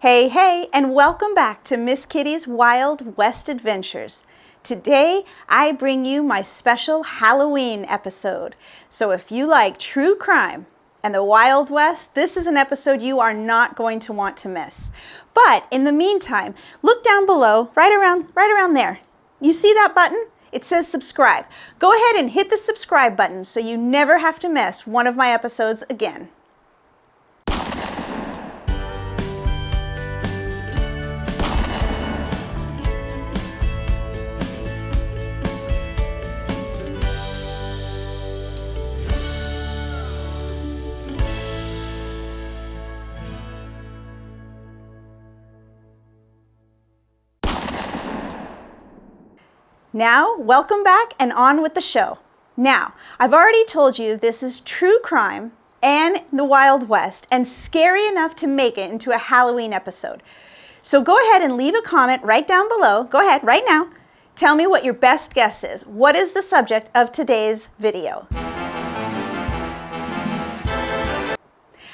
Hey, hey, and welcome back to Miss Kitty's Wild West Adventures. Today, I bring you my special Halloween episode. So if you like true crime and the Wild West, this is an episode you are not going to want to miss. But in the meantime, look down below, right around there. You see that button? It says subscribe. Go ahead and hit the subscribe button so you never have to miss one of my episodes again. Now, welcome back and on with the show. Now, I've already told you this is true crime and the Wild West and scary enough to make it into a Halloween episode. So go ahead and leave a comment right down below. Go ahead, right now. Tell me what your best guess is. What is the subject of today's video?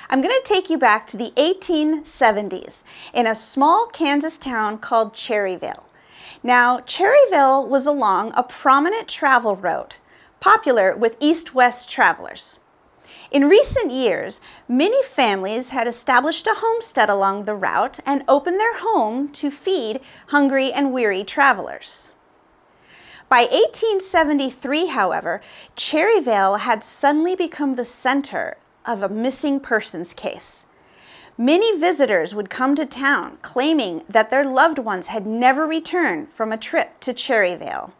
I'm going to take you back to the 1870s in a small Kansas town called Cherryvale. Now, Cherryvale was along a prominent travel route, popular with east-west travelers. In recent years, many families had established a homestead along the route and opened their home to feed hungry and weary travelers. By 1873, however, Cherryvale had suddenly become the center of a missing persons case. Many visitors would come to town claiming that their loved ones had never returned from a trip to Cherryvale.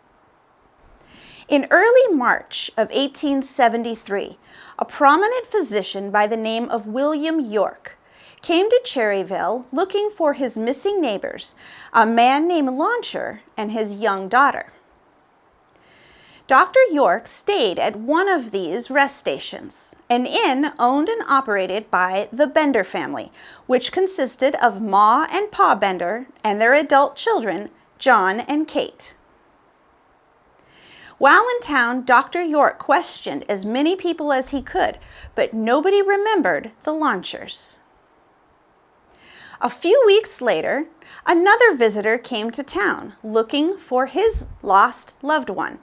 In early March of 1873, a prominent physician by the name of William York came to Cherryvale looking for his missing neighbors, a man named Launcher and his young daughter. Dr. York stayed at one of these rest stations, an inn owned and operated by the Bender family, which consisted of Ma and Pa Bender and their adult children, John and Kate. While in town, Dr. York questioned as many people as he could, but nobody remembered the Launchers. A few weeks later, another visitor came to town looking for his lost loved one.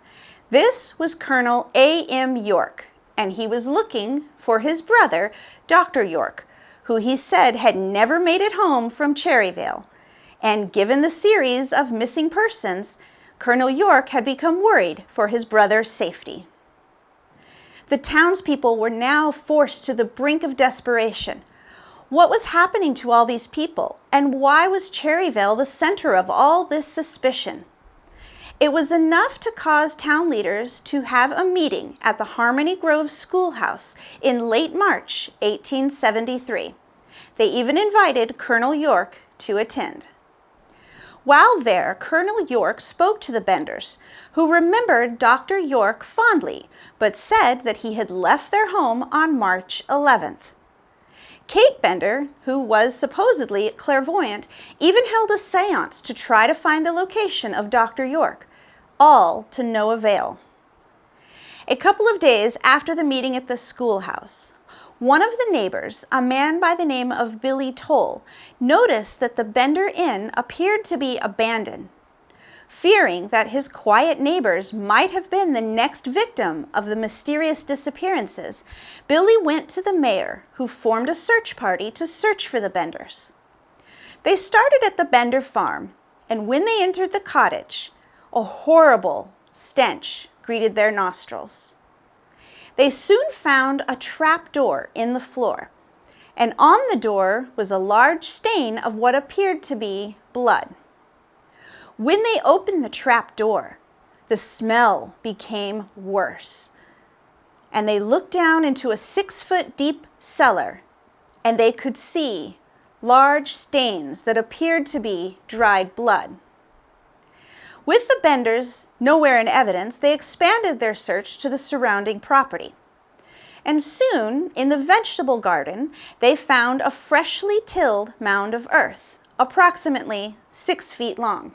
This was Colonel A.M. York, and he was looking for his brother, Dr. York, who he said had never made it home from Cherryvale. And given the series of missing persons, Colonel York had become worried for his brother's safety. The townspeople were now forced to the brink of desperation. What was happening to all these people, and why was Cherryvale the center of all this suspicion? It was enough to cause town leaders to have a meeting at the Harmony Grove Schoolhouse in late March 1873. They even invited Colonel York to attend. While there, Colonel York spoke to the Benders, who remembered Dr. York fondly, but said that he had left their home on March 11th. Kate Bender, who was supposedly clairvoyant, even held a seance to try to find the location of Dr. York, all to no avail. A couple of days after the meeting at the schoolhouse, one of the neighbors, a man by the name of Billy Toll, noticed that the Bender Inn appeared to be abandoned. Fearing that his quiet neighbors might have been the next victim of the mysterious disappearances, Billy went to the mayor, who formed a search party to search for the Benders. They started at the Bender farm, and when they entered the cottage, a horrible stench greeted their nostrils. They soon found a trap door in the floor, and on the door was a large stain of what appeared to be blood. When they opened the trap door, the smell became worse, and they looked down into a 6-foot deep cellar, and they could see large stains that appeared to be dried blood. With the Benders nowhere in evidence, they expanded their search to the surrounding property. And soon, in the vegetable garden, they found a freshly tilled mound of earth, approximately 6 feet long.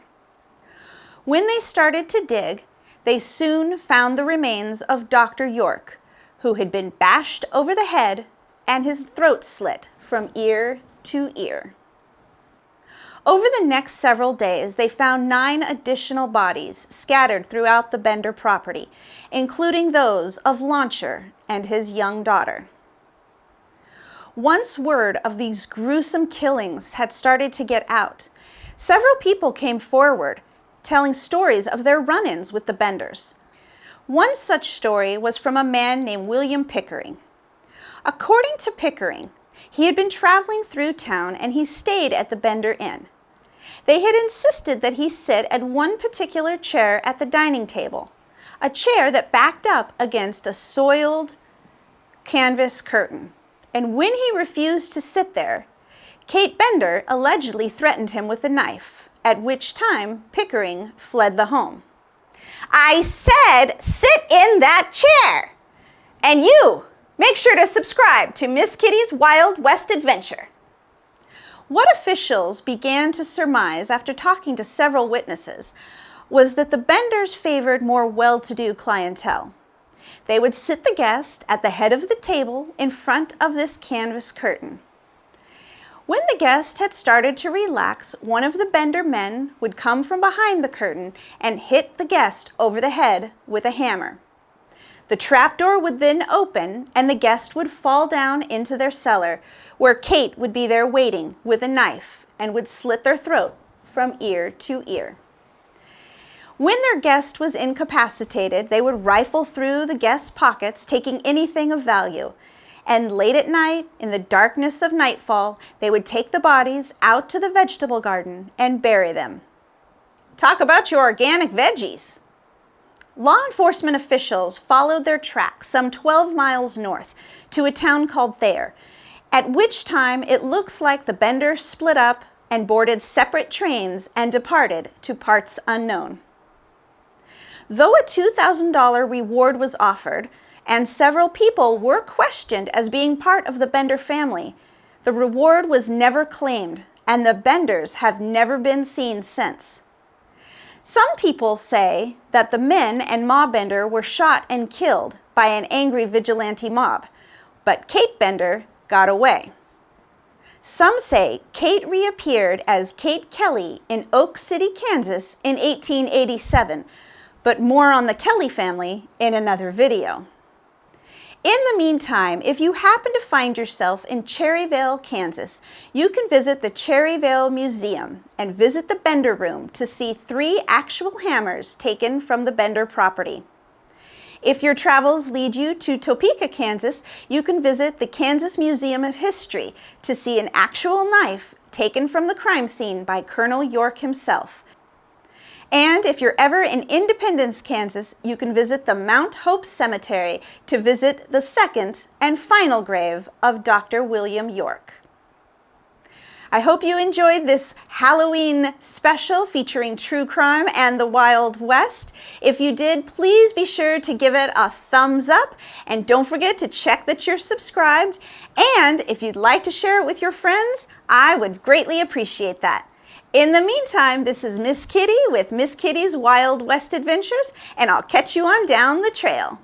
When they started to dig, they soon found the remains of Dr. York, who had been bashed over the head and his throat slit from ear to ear. Over the next several days, they found 9 additional bodies scattered throughout the Bender property, including those of Launcher and his young daughter. Once word of these gruesome killings had started to get out, several people came forward, telling stories of their run-ins with the Benders. One such story was from a man named William Pickering. According to Pickering, he had been traveling through town and he stayed at the Bender Inn. They had insisted that he sit at one particular chair at the dining table, a chair that backed up against a soiled canvas curtain. And when he refused to sit there, Kate Bender allegedly threatened him with a knife, at which time Pickering fled the home. "I said sit in that chair! And you, make sure to subscribe to Miss Kitty's Wild West Adventure." What officials began to surmise after talking to several witnesses was that the Benders favored more well-to-do clientele. They would sit the guest at the head of the table in front of this canvas curtain. When the guest had started to relax, one of the Bender men would come from behind the curtain and hit the guest over the head with a hammer. The trapdoor would then open and the guest would fall down into their cellar, where Kate would be there waiting with a knife and would slit their throat from ear to ear. When their guest was incapacitated, they would rifle through the guest's pockets, taking anything of value. And late at night, in the darkness of nightfall, they would take the bodies out to the vegetable garden and bury them. Talk about your organic veggies! Law enforcement officials followed their tracks some 12 miles north to a town called Thayer, at which time it looks like the Benders split up and boarded separate trains and departed to parts unknown. Though a $2,000 reward was offered, and several people were questioned as being part of the Bender family, the reward was never claimed, and the Benders have never been seen since. Some people say that the men and Ma Bender were shot and killed by an angry vigilante mob, but Kate Bender got away. Some say Kate reappeared as Kate Kelly in Oak City, Kansas in 1887, but more on the Kelly family in another video. In the meantime, if you happen to find yourself in Cherryvale, Kansas, you can visit the Cherryvale Museum and visit the Bender Room to see 3 actual hammers taken from the Bender property. If your travels lead you to Topeka, Kansas, you can visit the Kansas Museum of History to see an actual knife taken from the crime scene by Colonel York himself. And if you're ever in Independence, Kansas, you can visit the Mount Hope Cemetery to visit the second and final grave of Dr. William York. I hope you enjoyed this Halloween special featuring true crime and the Wild West. If you did, please be sure to give it a thumbs up and don't forget to check that you're subscribed. And if you'd like to share it with your friends, I would greatly appreciate that. In the meantime, this is Miss Kitty with Miss Kitty's Wild West Adventures, and I'll catch you on down the trail.